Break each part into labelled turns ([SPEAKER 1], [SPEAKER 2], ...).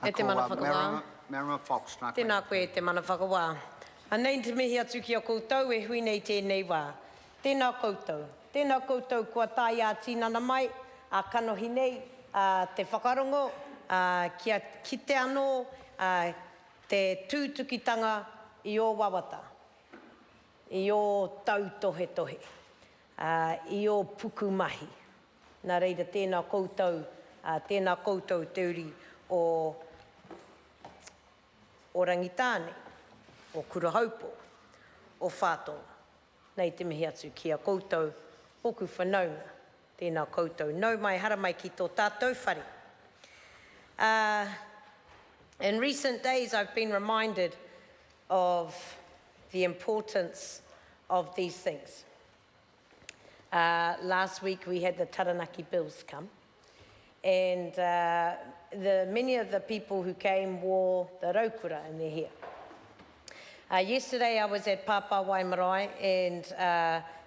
[SPEAKER 1] E te mana whakawā.
[SPEAKER 2] Merima Fox.
[SPEAKER 1] Tēnā koe e te mana whakawā. Anei te mihi atu ki a koutou e hui nei tēnei wā. Tēnā koutou. Tēnā koutou kua tai a tīnana mai, a kanohi nei, te whakarongo, kia kite anō, te tūtukitanga i o wawata, i o tautohe tohe, i o pukumahi. Nā reira tēnā koutou te uri o Rangitāne, o Kurahaupo, o Whātonga. Nei te mihi atu ki a koutou, oku whanaunga, tēnā koutou. Nau mai, hara mai ki tō tātou whare. In recent days, I've been reminded of the importance of these things. Last week, we had the Taranaki bills come, and many of the people who came wore the raukura in their hair. Yesterday, I was at Papa Waimarae, and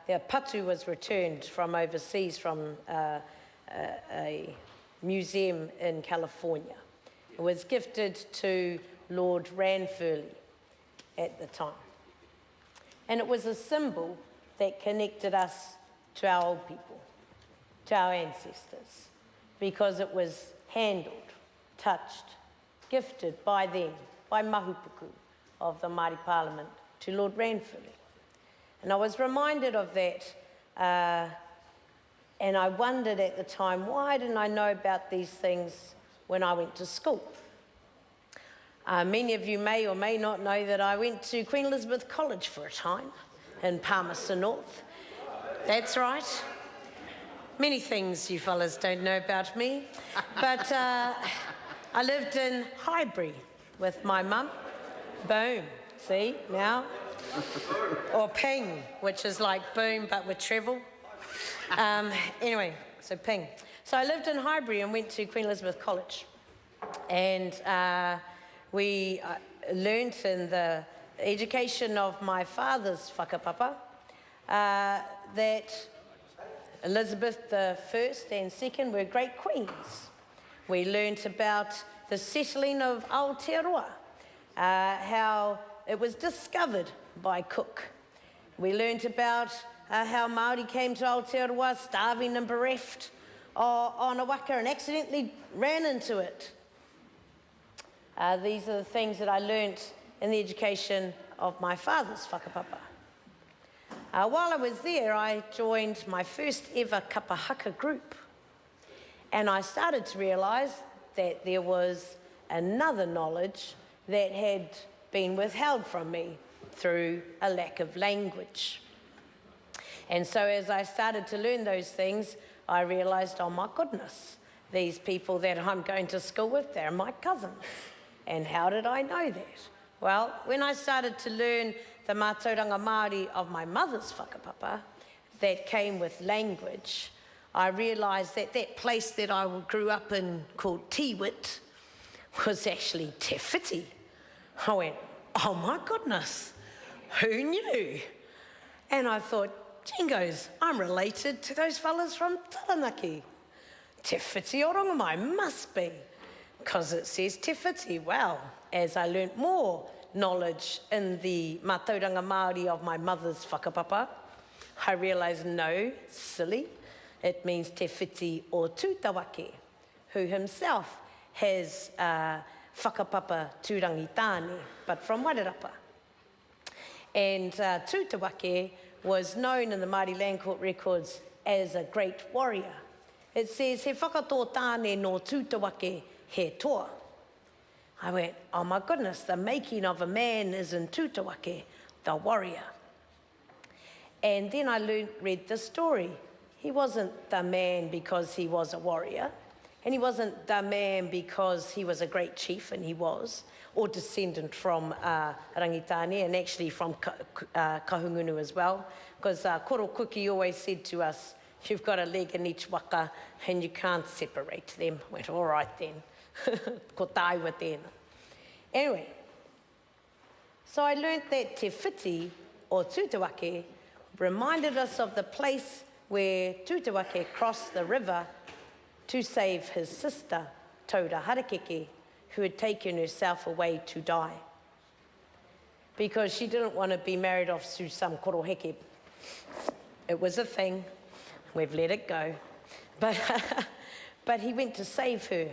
[SPEAKER 1] the patu was returned from overseas from a museum in California. It was gifted to Lord Ranfurly at the time. And it was a symbol that connected us to our old people, to our ancestors, because it was handled, touched, gifted by them, by Mahupuku of the Māori Parliament, to Lord Ranfurly. And I was reminded of that, and I wondered at the time, why didn't I know about these things when I went to school? Many of you may or may not know that I went to Queen Elizabeth College for a time in Palmerston North. That's right. Many things you fellas don't know about me. But I lived in Highbury with my mum. Boom. See, now? Or ping, which is like boom, but with treble. Anyway, so ping. So I lived in Highbury and went to Queen Elizabeth College. And we learnt in the education of my father's whakapapa that Elizabeth I and II were great queens. We learnt about the settling of Aotearoa, how it was discovered by Cook. We learnt about how Māori came to Aotearoa starving and bereft on a waka and accidentally ran into it. These are the things that I learnt in the education of my father's whakapapa. While I was there, I joined my first ever kapahaka group. And I started to realise that there was another knowledge that had been withheld from me through a lack of language. And so as I started to learn those things, I realised, oh my goodness, these people that I'm going to school with, they're my cousins. And how did I know that? Well, when I started to learn the mātauranga Māori of my mother's whakapapa that came with language, I realised that that place that I grew up in called Tiwit was actually Te Whiti. I went, oh my goodness, who knew? And I thought, Jingos, I'm related to those fellas from Taranaki. Te Whiti o Rongamai must be, because it says Te Whiti. Well, as I learnt more knowledge in the mātauranga Māori of my mother's whakapapa, I realised, no, silly, it means Te Whiti o Tūtawake, who himself has whakapapa to Rangitāne, but from Wairarapa. And Tūtawake was known in the Māori Land Court records as a great warrior. It says, he whakatō tāne no Tūtawake he toa. I went, oh my goodness, the making of a man is in Tūtawake, the warrior. And then I read the story. He wasn't the man because he was a warrior, and he wasn't the man because he was a great chief, and he was, or descendant from Rangitāne, and actually from Kahungunu as well, because Koro Kuki always said to us, you've got a leg in each waka, and you can't separate them. I went, all right then. Ko taiwa tēnā. Anyway, so I learnt that Te Whiti, or Tūtawake, reminded us of the place where Tūtawake crossed the river to save his sister, Taura Harakeke, who had taken herself away to die because she didn't want to be married off to some koroheke. It was a thing. We've let it go. But he went to save her.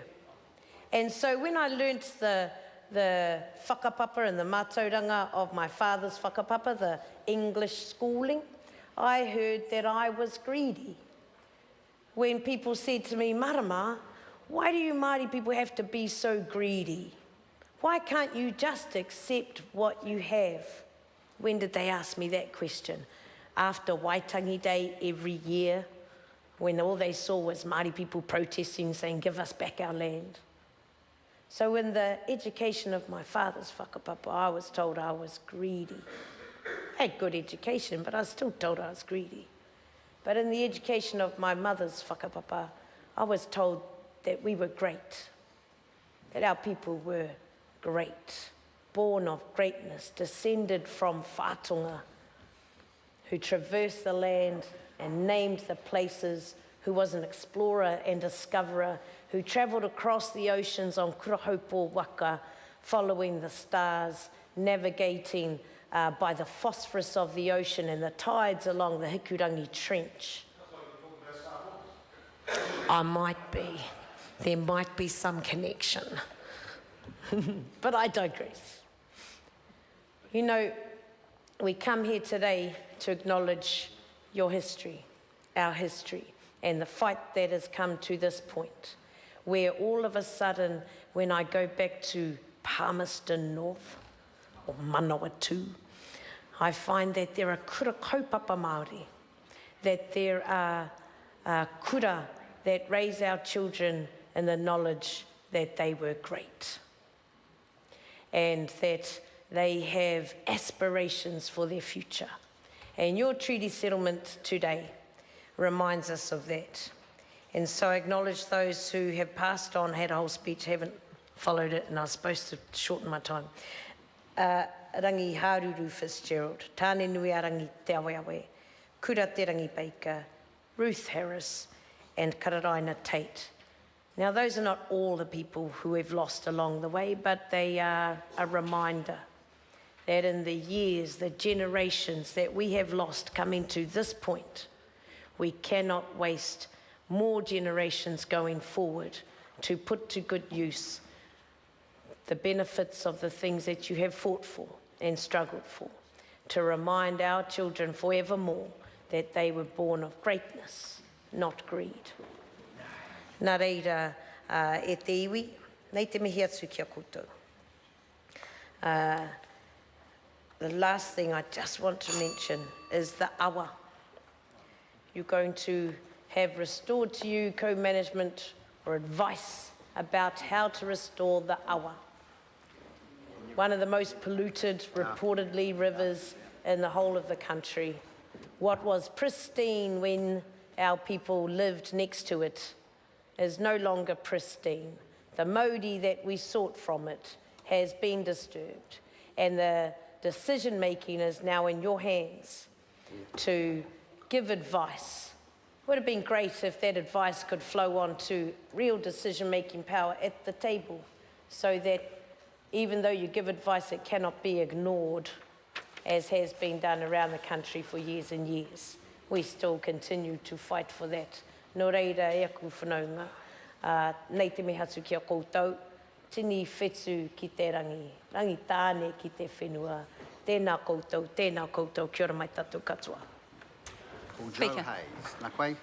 [SPEAKER 1] And so when I learnt the whakapapa and the mātauranga of my father's whakapapa, the English schooling, I heard that I was greedy. When people said to me, Marama, why do you Māori people have to be so greedy? Why can't you just accept what you have? When did they ask me that question? After Waitangi Day every year, when all they saw was Māori people protesting, saying, give us back our land. So in the education of my father's whakapapa, I was told I was greedy. I had good education, but I was still told I was greedy. But in the education of my mother's whakapapa, I was told that we were great, that our people were great, born of greatness, descended from whātonga, who traversed the land and named the places, who was an explorer and discoverer, who travelled across the oceans on kurahopo waka, following the stars, navigating by the phosphorus of the ocean and the tides along the Hikurangi Trench. I might be. There might be some connection. But I digress. You know, we come here today to acknowledge your history, our history, and the fight that has come to this point, where all of a sudden, when I go back to Palmerston North, or Manawatu, I find that there are kura kaupapa Māori, that there are kura that raise our children in the knowledge that they were great, and that they have aspirations for their future. And your treaty settlement today reminds us of that. And so I acknowledge those who have passed on, had a whole speech, haven't followed it, and I was supposed to shorten my time. Rangi Haruru Fitzgerald, Tāne Nui a Rangi Te Aweawe, Kura Te Rangi Baker, Ruth Harris, and Kararaina Tate. Now, those are not all the people who we've lost along the way, but they are a reminder that in the years, the generations that we have lost coming to this point, we cannot waste more generations going forward to put to good use the benefits of the things that you have fought for and struggled for, to remind our children forevermore that they were born of greatness, not greed. Nā reira e te iwi, nei te mihi atu kia koutou. The last thing I just want to mention is the awa. You're going to have restored to you co-management or advice about how to restore the awa. One of the most polluted, reportedly, rivers in the whole of the country. What was pristine when our people lived next to it is no longer pristine. The mauri that we sought from it has been disturbed, and the decision-making is now in your hands to give advice. It would have been great if that advice could flow on to real decision-making power at the table, so that even though you give advice, it cannot be ignored, as has been done around the country for years and years. We still continue to fight for that. Nō reira e aku whanaunga, nei te mehatu ki a koutou, tini whetū ki te rangi, rangitāne ki te whenua, tēnā koutou, kia ora mai tātou katoa.
[SPEAKER 2] Paul Joe Hayes, nā koe.